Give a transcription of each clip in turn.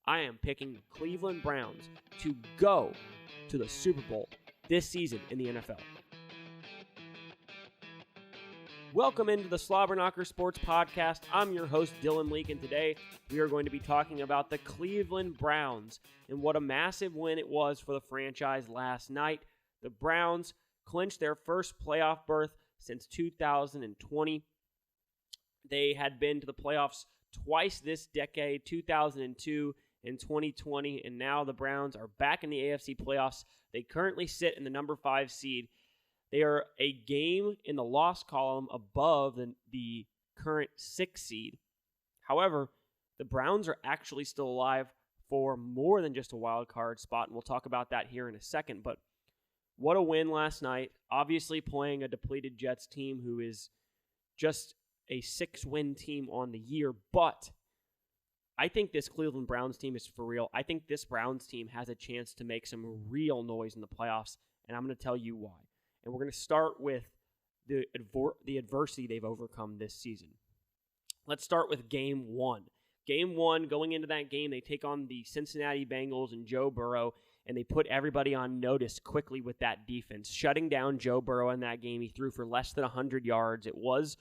I am picking the Cleveland Browns to go to the Super Bowl this season in the NFL. Welcome into the Slobberknocker Sports Podcast. I'm your host, Dylan Leak, and today we are going to be talking about the Cleveland Browns and what a massive win it was for the franchise last night. The Browns clinched their first playoff berth since 2020. They had been to the playoffs twice this decade, 2002 and 2020, and now the Browns are back in the AFC playoffs. They currently sit in the number 5 seed. They are a game in the loss column above the current 6th seed. However, the Browns are actually still alive for more than just a wild card spot, and we'll talk about that here in a second. But what a win last night. Obviously playing a depleted Jets team who is just a 6-win team on the year. But I think this Cleveland Browns team is for real. I think this Browns team has a chance to make some real noise in the playoffs, and I'm going to tell you why. And we're going to start with the adversity they've overcome this season. Let's start with Game 1. Game 1, going into that game, they take on the Cincinnati Bengals and Joe Burrow, and they put everybody on notice quickly with that defense. Shutting down Joe Burrow in that game, he threw for less than 100 yards. It was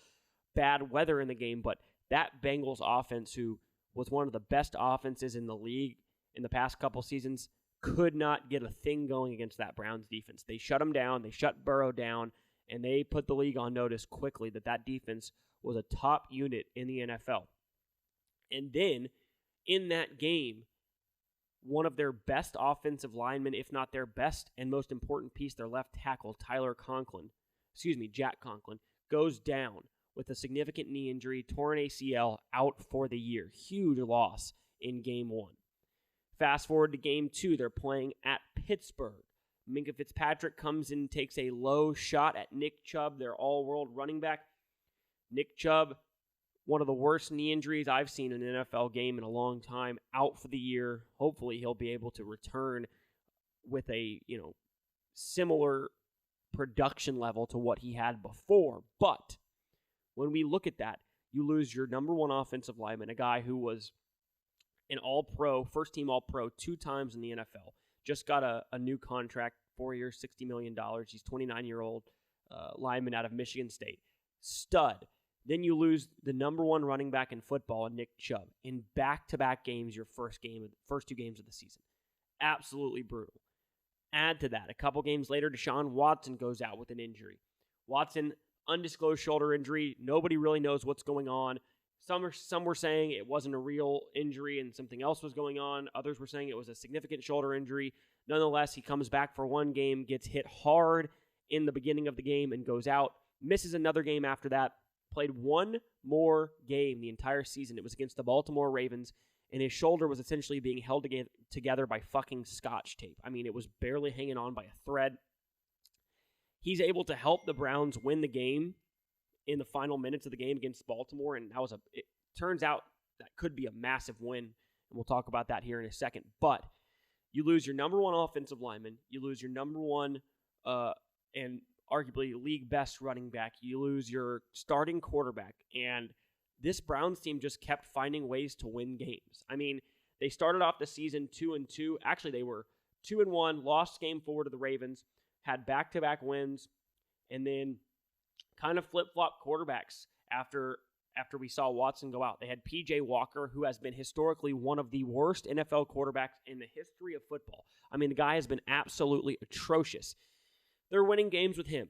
bad weather in the game, but that Bengals offense, who was one of the best offenses in the league in the past couple seasons, could not get a thing going against that Browns defense. They shut him down, they shut Burrow down, and they put the league on notice quickly that defense was a top unit in the NFL. And then, in that game, one of their best offensive linemen, if not their best and most important piece, their left tackle, Jack Conklin, goes down with a significant knee injury, torn ACL, out for the year. Huge loss in Game 1. Fast forward to Game 2, they're playing at Pittsburgh. Minkah Fitzpatrick comes in and takes a low shot at Nick Chubb, their all-world running back. Nick Chubb, one of the worst knee injuries I've seen in an NFL game in a long time, out for the year. Hopefully he'll be able to return with a, similar production level to what he had before. But when we look at that, you lose your number one offensive lineman, a guy who was an all-pro, first-team all-pro 2 times in the NFL. Just got a new contract, 4 years, $60 million. He's 29-year-old lineman out of Michigan State. Stud. Then you lose the number one running back in football, Nick Chubb, in back-to-back games, your first 2 games of the season. Absolutely brutal. Add to that, a couple games later, Deshaun Watson goes out with an injury. Watson, undisclosed shoulder injury. Nobody really knows what's going on. Some were saying it wasn't a real injury and something else was going on. Others were saying it was a significant shoulder injury. Nonetheless, he comes back for one game, gets hit hard in the beginning of the game and goes out. Misses another game after that. Played one more game the entire season. It was against the Baltimore Ravens, and his shoulder was essentially being held together by fucking Scotch tape. I mean, it was barely hanging on by a thread. He's able to help the Browns win the game in the final minutes of the game against Baltimore, and it turns out that could be a massive win, and we'll talk about that here in a second. But you lose your number one offensive lineman, you lose your number one and arguably league best running back, you lose your starting quarterback, and this Browns team just kept finding ways to win games. I mean, they started off the season 2-2. Actually, they were 2-1, lost game 4 to the Ravens, had back-to-back wins, and then kind of flip-flop quarterbacks after we saw Watson go out. They had P.J. Walker, who has been historically one of the worst NFL quarterbacks in the history of football. I mean, the guy has been absolutely atrocious. They're winning games with him.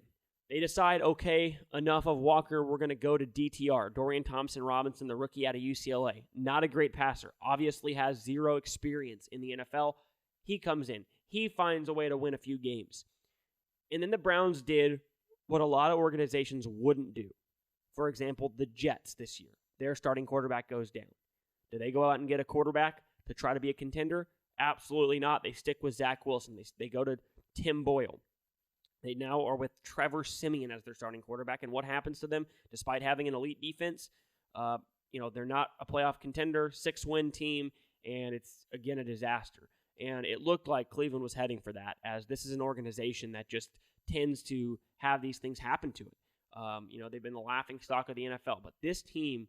They decide, okay, enough of Walker. We're going to go to DTR, Dorian Thompson-Robinson, the rookie out of UCLA. Not a great passer. Obviously has 0 experience in the NFL. He comes in. He finds a way to win a few games. And then the Browns did what a lot of organizations wouldn't do. For example, the Jets this year. Their starting quarterback goes down. Do they go out and get a quarterback to try to be a contender? Absolutely not. They stick with Zach Wilson. They go to Tim Boyle. They now are with Trevor Siemian as their starting quarterback. And what happens to them, despite having an elite defense? They're not a playoff contender, 6-win team, and it's, again, a disaster. And it looked like Cleveland was heading for that, as this is an organization that just tends to have these things happen to it. They've been the laughingstock of the NFL, but this team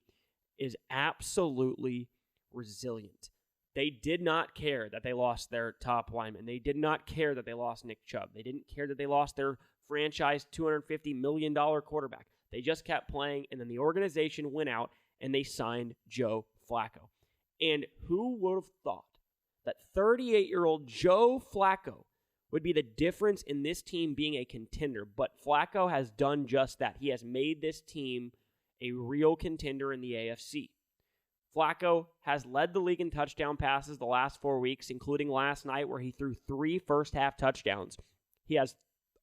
is absolutely resilient. They did not care that they lost their top lineman. They did not care that they lost Nick Chubb. They didn't care that they lost their franchise $250 million quarterback. They just kept playing, and then the organization went out and they signed Joe Flacco. And who would have thought that 38-year-old Joe Flacco would be the difference in this team being a contender? But Flacco has done just that. He has made this team a real contender in the AFC. Flacco has led the league in touchdown passes the last 4 weeks, including last night where he threw 3 first-half touchdowns. He has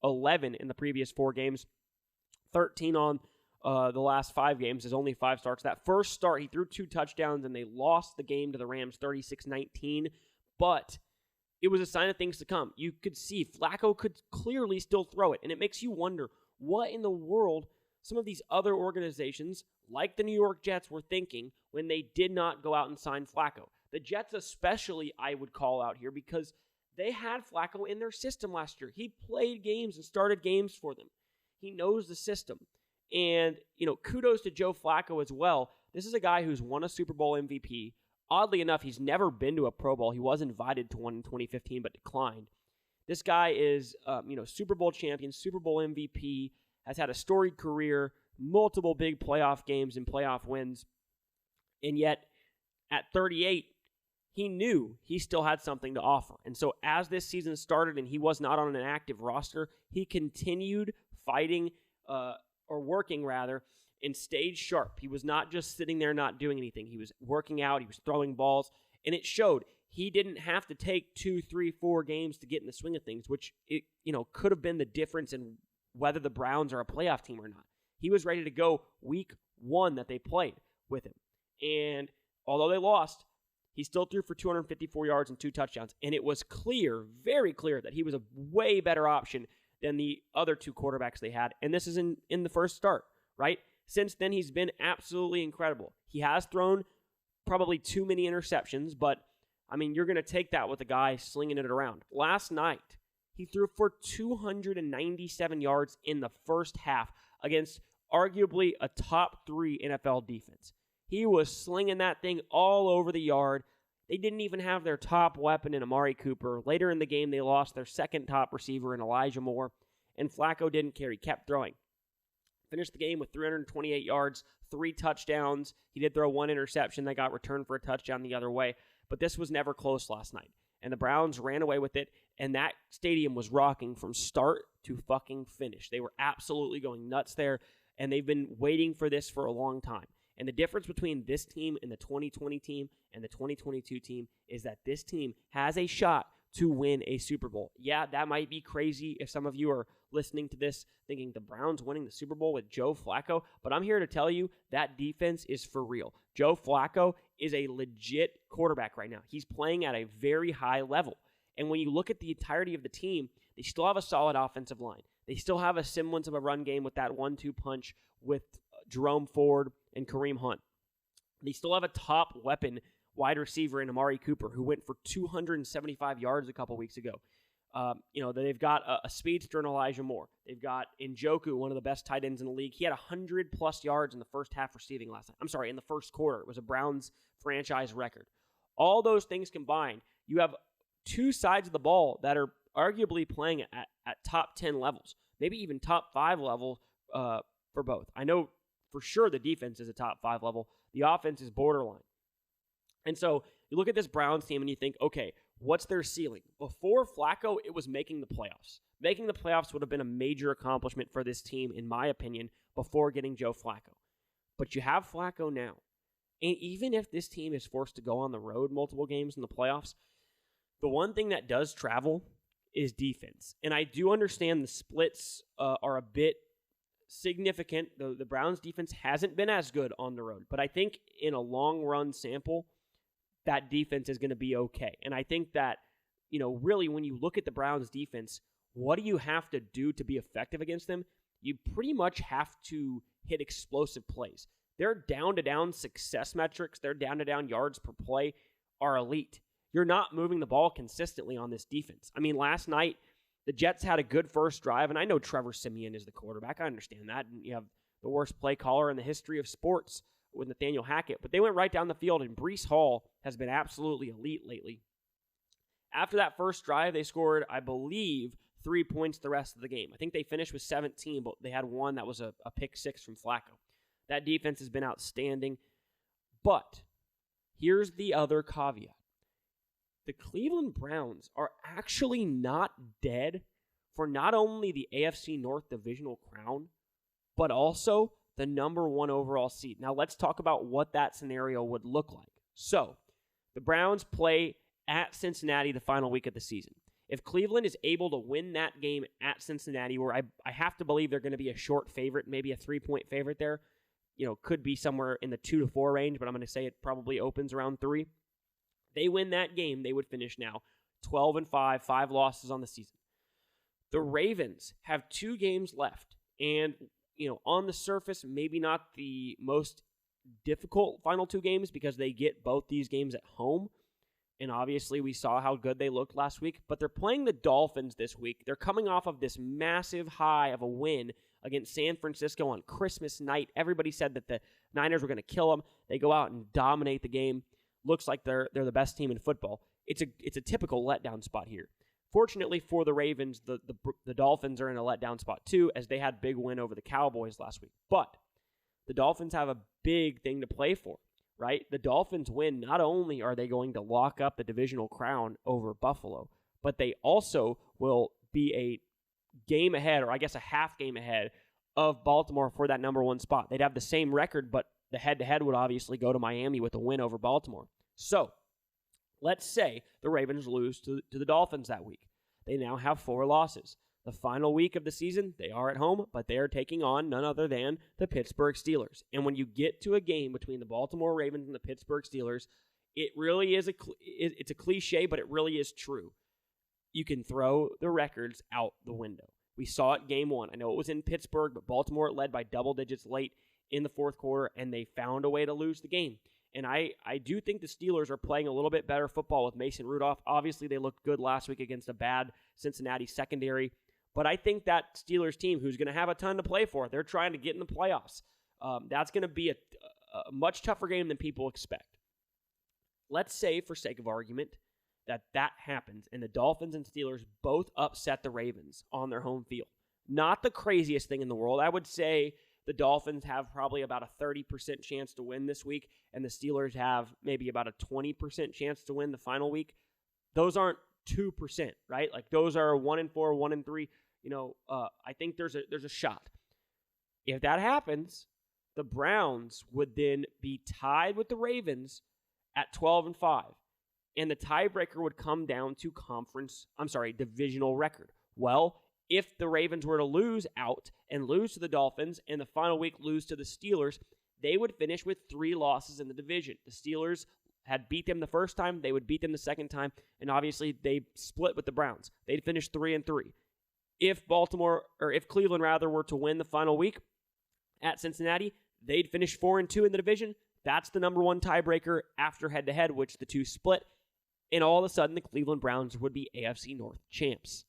11 in the previous 4 games, 13 on the last 5 games. There's only 5 starts. That first start, he threw 2 touchdowns, and they lost the game to the Rams 36-19. But it was a sign of things to come. You could see Flacco could clearly still throw it, and it makes you wonder what in the world some of these other organizations, like the New York Jets, were thinking when they did not go out and sign Flacco. The Jets especially, I would call out here, because they had Flacco in their system last year. He played games and started games for them. He knows the system. And, kudos to Joe Flacco as well. This is a guy who's won a Super Bowl MVP. Oddly enough, he's never been to a Pro Bowl. He was invited to one in 2015 but declined. This guy is, Super Bowl champion, Super Bowl MVP, has had a storied career, multiple big playoff games and playoff wins. And yet, at 38, he knew he still had something to offer. And so as this season started and he was not on an active roster, he continued fighting, working rather, and stayed sharp. He was not just sitting there not doing anything. He was working out, he was throwing balls, and it showed. He didn't have to take 2, 3, 4 games to get in the swing of things, which could have been the difference in whether the Browns are a playoff team or not. He was ready to go week 1 that they played with him. And although they lost, he still threw for 254 yards and 2 touchdowns. And it was clear, very clear, that he was a way better option than the other 2 quarterbacks they had. And this is in the first start, right? Since then, he's been absolutely incredible. He has thrown probably too many interceptions, but, you're going to take that with a guy slinging it around. Last night, he threw for 297 yards in the first half against arguably a top 3 NFL defense. He was slinging that thing all over the yard. They didn't even have their top weapon in Amari Cooper. Later in the game, they lost their second top receiver in Elijah Moore, and Flacco didn't care. He kept throwing. Finished the game with 328 yards, 3 touchdowns. He did throw 1 interception that got returned for a touchdown the other way, but this was never close last night. And the Browns ran away with it, and that stadium was rocking from start to fucking finish. They were absolutely going nuts there, and they've been waiting for this for a long time. And the difference between this team and the 2020 team and the 2022 team is that this team has a shot to win a Super Bowl. Yeah, that might be crazy if some of you are listening to this thinking the Browns winning the Super Bowl with Joe Flacco, but I'm here to tell you that defense is for real. Joe Flacco is a legit quarterback right now. He's playing at a very high level. And when you look at the entirety of the team, they still have a solid offensive line. They still have a semblance of a run game with that 1-2 punch with Jerome Ford and Kareem Hunt. They still have a top weapon wide receiver in Amari Cooper, who went for 275 yards a couple weeks ago. They've got a speedster in Elijah Moore. They've got Njoku, one of the best tight ends in the league. He had 100-plus yards in the first half receiving last night. In the first quarter. It was a Browns franchise record. All those things combined, you have 2 sides of the ball that are arguably playing at top 10 levels, maybe even top 5 level for both. I know for sure the defense is a top 5 level. The offense is borderline. And so you look at this Browns team and you think, okay, what's their ceiling? Before Flacco, it was making the playoffs. Making the playoffs would have been a major accomplishment for this team, in my opinion, before getting Joe Flacco. But you have Flacco now. And even if this team is forced to go on the road multiple games in the playoffs, the one thing that does travel is defense. And I do understand the splits are a bit significant. The Browns defense hasn't been as good on the road. But I think in a long-run sample, that defense is going to be okay. And I think that, really when you look at the Browns defense, what do you have to do to be effective against them? You pretty much have to hit explosive plays. Their down-to-down success metrics, their down-to-down yards per play are elite. You're not moving the ball consistently on this defense. Last night, the Jets had a good first drive, and I know Trevor Siemian is the quarterback. I understand that. And you have the worst play caller in the history of sports with Nathaniel Hackett, but they went right down the field, and Breece Hall has been absolutely elite lately. After that first drive, they scored, I believe, 3 points the rest of the game. I think they finished with 17, but they had one that was a pick six from Flacco. That defense has been outstanding. But here's the other caveat. The Cleveland Browns are actually not dead for not only the AFC North divisional crown, but also the number 1 overall seed. Now let's talk about what that scenario would look like. So, the Browns play at Cincinnati the final week of the season. If Cleveland is able to win that game at Cincinnati, where I have to believe they're going to be a short favorite, maybe a 3-point favorite there, could be somewhere in the 2 to 4 range, but I'm going to say it probably opens around 3. They win that game, they would finish now 12-5, 5 losses on the season. The Ravens have 2 games left, and on the surface, maybe not the most difficult final 2 games because they get both these games at home. And obviously, we saw how good they looked last week. But they're playing the Dolphins this week. They're coming off of this massive high of a win against San Francisco on Christmas night. Everybody said that the Niners were going to kill them. They go out and dominate the game. Looks like they're the best team in football. It's a typical letdown spot here. Fortunately for the Ravens, the Dolphins are in a letdown spot too, as they had a big win over the Cowboys last week. But the Dolphins have a big thing to play for. Right? The Dolphins win. Not only are they going to lock up the divisional crown over Buffalo, but they also will be a game ahead, or I guess a half game ahead of Baltimore for that number 1 spot. They'd have the same record, but the head-to-head would obviously go to Miami with a win over Baltimore. So, let's say the Ravens lose to the Dolphins that week. They now have 4 losses. The final week of the season, they are at home, but they are taking on none other than the Pittsburgh Steelers. And when you get to a game between the Baltimore Ravens and the Pittsburgh Steelers, it really is it's a cliche, but it really is true. You can throw the records out the window. We saw it game 1. I know it was in Pittsburgh, but Baltimore led by double digits late in the fourth quarter, and they found a way to lose the game. And I do think the Steelers are playing a little bit better football with Mason Rudolph. Obviously, they looked good last week against a bad Cincinnati secondary. But I think that Steelers team, who's going to have a ton to play for, they're trying to get in the playoffs. That's going to be a much tougher game than people expect. Let's say, for sake of argument, that happens, and the Dolphins and Steelers both upset the Ravens on their home field. Not the craziest thing in the world. I would say the Dolphins have probably about a 30% chance to win this week, and the Steelers have maybe about a 20% chance to win the final week. Those aren't 2%, right? Like those are 1-4, 1-3. I think there's a shot. If that happens, the Browns would then be tied with the Ravens at 12-5. And the tiebreaker would come down to divisional record. Well, if the Ravens were to lose out and lose to the Dolphins and the final week lose to the Steelers, they would finish with 3 losses in the division. The Steelers had beat them the first time, they would beat them the second time, and obviously they split with the Browns. They'd finish 3-3. If Cleveland were to win the final week at Cincinnati, they'd finish 4-2 in the division. That's the number 1 tiebreaker after head-to-head, which the 2 split. And all of a sudden, the Cleveland Browns would be AFC North champs.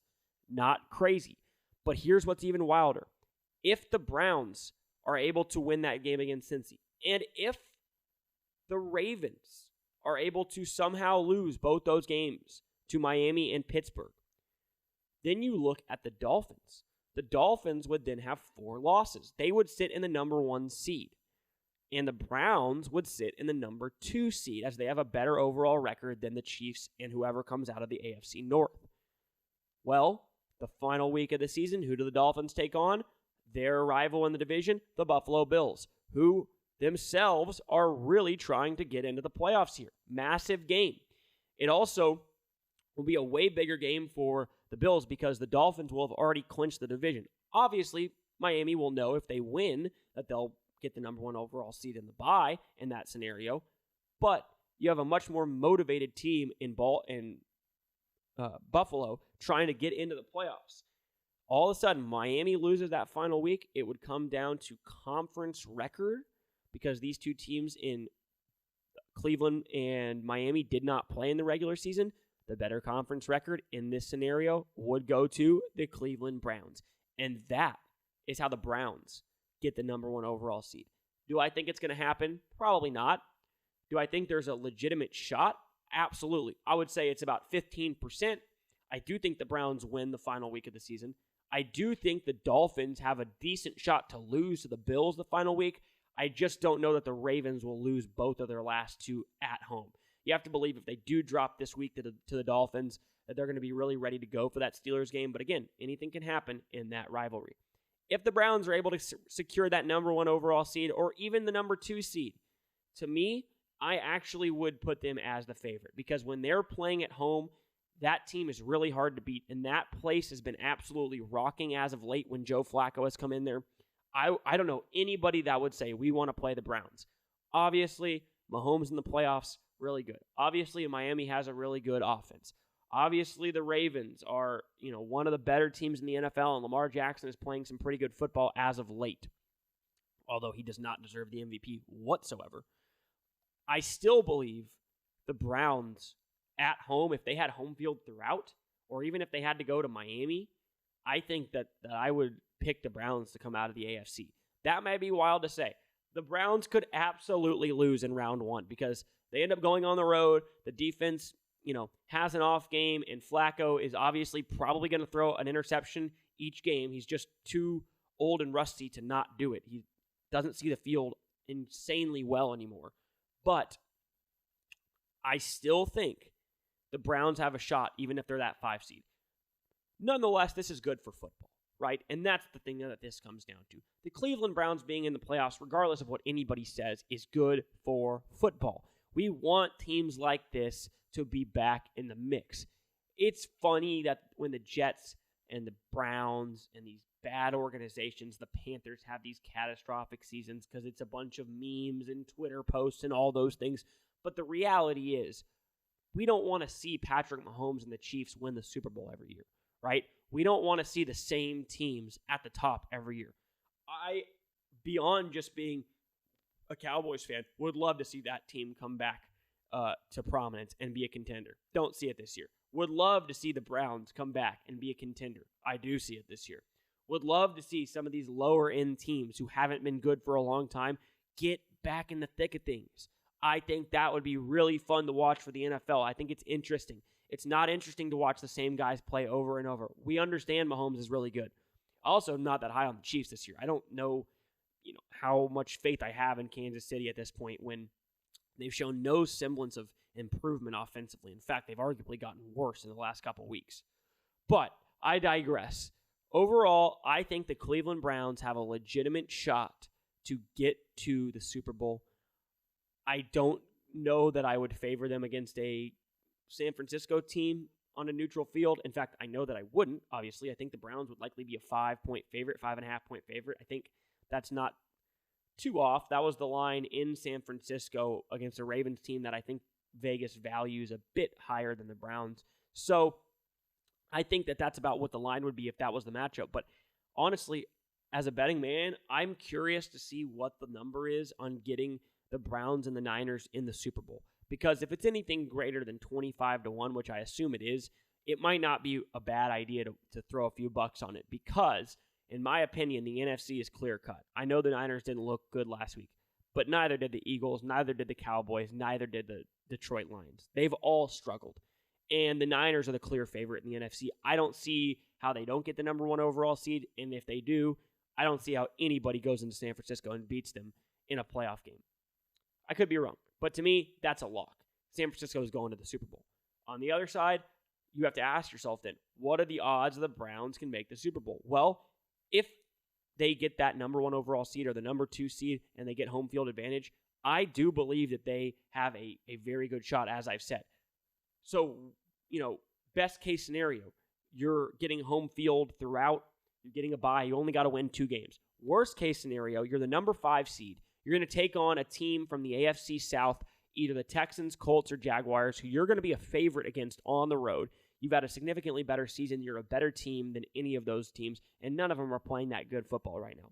Not crazy. But here's what's even wilder. If the Browns are able to win that game against Cincy, and if the Ravens are able to somehow lose both those games to Miami and Pittsburgh, then you look at the Dolphins. The Dolphins would then have 4 losses. They would sit in the number 1 seed. And the Browns would sit in the number 2 seed as they have a better overall record than the Chiefs and whoever comes out of the AFC North. Well, the final week of the season, who do the Dolphins take on? Their rival in the division, the Buffalo Bills, who themselves are really trying to get into the playoffs here. Massive game. It also will be a way bigger game for the Bills because the Dolphins will have already clinched the division. Obviously, Miami will know if they win that they'll get the number 1 overall seed in the bye in that scenario. But you have a much more motivated team in Buffalo trying to get into the playoffs. All of a sudden, Miami loses that final week. It would come down to conference record because these 2 teams in Cleveland and Miami did not play in the regular season. The better conference record in this scenario would go to the Cleveland Browns. And that is how the Browns get the number 1 overall seed. Do I think it's going to happen? Probably not. Do I think there's a legitimate shot? Absolutely. I would say it's about 15%. I do think the Browns win the final week of the season. I do think the Dolphins have a decent shot to lose to the Bills the final week. I just don't know that the Ravens will lose both of their last two at home. You have to believe if they do drop this week to the Dolphins, that they're going to be really ready to go for that Steelers game. But again, anything can happen in that rivalry. If the Browns are able to secure that number 1 overall seed or even the number 2 seed, to me, I actually would put them as the favorite because when they're playing at home, that team is really hard to beat, and that place has been absolutely rocking as of late when Joe Flacco has come in there. I don't know anybody that would say we want to play the Browns. Obviously, Mahomes in the playoffs, really good. Obviously, Miami has a really good offense. Obviously, the Ravens are, one of the better teams in the NFL, and Lamar Jackson is playing some pretty good football as of late, although he does not deserve the MVP whatsoever. I still believe the Browns at home, if they had home field throughout, or even if they had to go to Miami, I think that I would pick the Browns to come out of the AFC. That might be wild to say. The Browns could absolutely lose in round 1 because they end up going on the road. The defense, has an off game, and Flacco is obviously probably going to throw an interception each game. He's just too old and rusty to not do it. He doesn't see the field insanely well anymore. But I still think the Browns have a shot, even if they're that 5 seed. Nonetheless, this is good for football, right? And that's the thing that this comes down to. The Cleveland Browns being in the playoffs, regardless of what anybody says, is good for football. We want teams like this to be back in the mix. It's funny that when the Jets and the Browns and these bad organizations, the Panthers, have these catastrophic seasons because it's a bunch of memes and Twitter posts and all those things. But the reality is, we don't want to see Patrick Mahomes and the Chiefs win the Super Bowl every year, right? We don't want to see the same teams at the top every year. I, beyond just being a Cowboys fan, would love to see that team come back to prominence and be a contender. Don't see it this year. Would love to see the Browns come back and be a contender. I do see it this year. Would love to see some of these lower-end teams who haven't been good for a long time get back in the thick of things. I think that would be really fun to watch for the NFL. I think it's interesting. It's not interesting to watch the same guys play over and over. We understand Mahomes is really good. Also, not that high on the Chiefs this year. I don't know, how much faith I have in Kansas City at this point when they've shown no semblance of improvement offensively. In fact, they've arguably gotten worse in the last couple weeks. But I digress. Overall, I think the Cleveland Browns have a legitimate shot to get to the Super Bowl. I don't know that I would favor them against a San Francisco team on a neutral field. In fact, I know that I wouldn't, obviously. I think the Browns would likely be a 5-point favorite, 5.5-point favorite. I think that's not too off. That was the line in San Francisco against a Ravens team that I think Vegas values a bit higher than the Browns. So I think that that's about what the line would be if that was the matchup. But honestly, as a betting man, I'm curious to see what the number is on getting the Browns and the Niners in the Super Bowl. Because if it's anything greater than 25-1, which I assume it is, it might not be a bad idea to throw a few bucks on it. Because, in my opinion, the NFC is clear-cut. I know the Niners didn't look good last week, but neither did the Eagles, neither did the Cowboys, neither did the Detroit Lions. They've all struggled. And the Niners are the clear favorite in the NFC. I don't see how they don't get the number 1 overall seed, and if they do, I don't see how anybody goes into San Francisco and beats them in a playoff game. I could be wrong, but to me, that's a lock. San Francisco is going to the Super Bowl. On the other side, you have to ask yourself then, what are the odds the Browns can make the Super Bowl? Well, if they get that number 1 overall seed or the number 2 seed and they get home field advantage, I do believe that they have a very good shot, as I've said. So, best case scenario, you're getting home field throughout, you're getting a bye, you only got to win 2 games. Worst case scenario, you're the number 5 seed. You're going to take on a team from the AFC South, either the Texans, Colts, or Jaguars, who you're going to be a favorite against on the road. You've had a significantly better season. You're a better team than any of those teams, and none of them are playing that good football right now.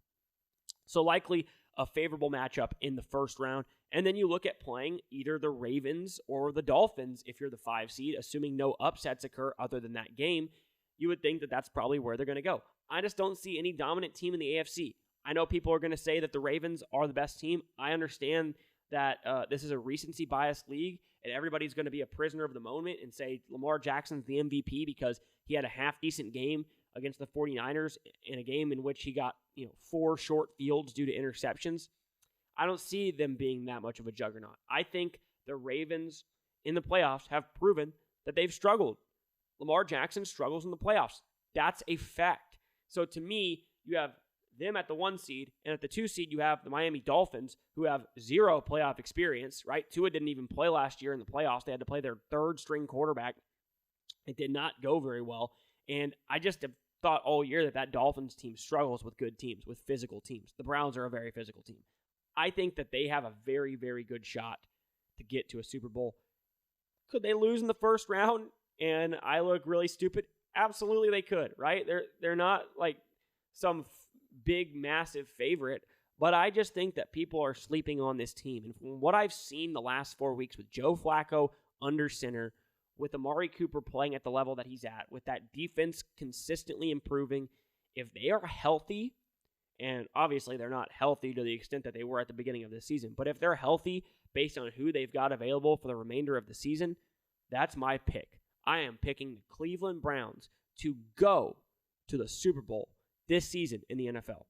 So likely a favorable matchup in the first round. And then you look at playing either the Ravens or the Dolphins if you're the 5 seed, assuming no upsets occur other than that game. You would think that that's probably where they're going to go. I just don't see any dominant team in the AFC. I know people are going to say that the Ravens are the best team. I understand that this is a recency bias league, and everybody's going to be a prisoner of the moment and say Lamar Jackson's the MVP because he had a half-decent game against the 49ers in a game in which he got 4 short fields due to interceptions. I don't see them being that much of a juggernaut. I think the Ravens in the playoffs have proven that they've struggled. Lamar Jackson struggles in the playoffs. That's a fact. So to me, you have them at the 1 seed, and at the 2 seed, you have the Miami Dolphins, who have 0 playoff experience, right? Tua didn't even play last year in the playoffs. They had to play their 3rd-string quarterback. It did not go very well. And I just have thought all year that Dolphins team struggles with good teams, with physical teams. The Browns are a very physical team. I think that they have a very, very good shot to get to a Super Bowl. Could they lose in the first round and I look really stupid? Absolutely they could, right? They're not like some big, massive favorite, but I just think that people are sleeping on this team. And from what I've seen the last 4 weeks with Joe Flacco under center, with Amari Cooper playing at the level that he's at, with that defense consistently improving, if they are healthy, and obviously they're not healthy to the extent that they were at the beginning of the season, but if they're healthy based on who they've got available for the remainder of the season, that's my pick. I am picking the Cleveland Browns to go to the Super Bowl this season in the NFL.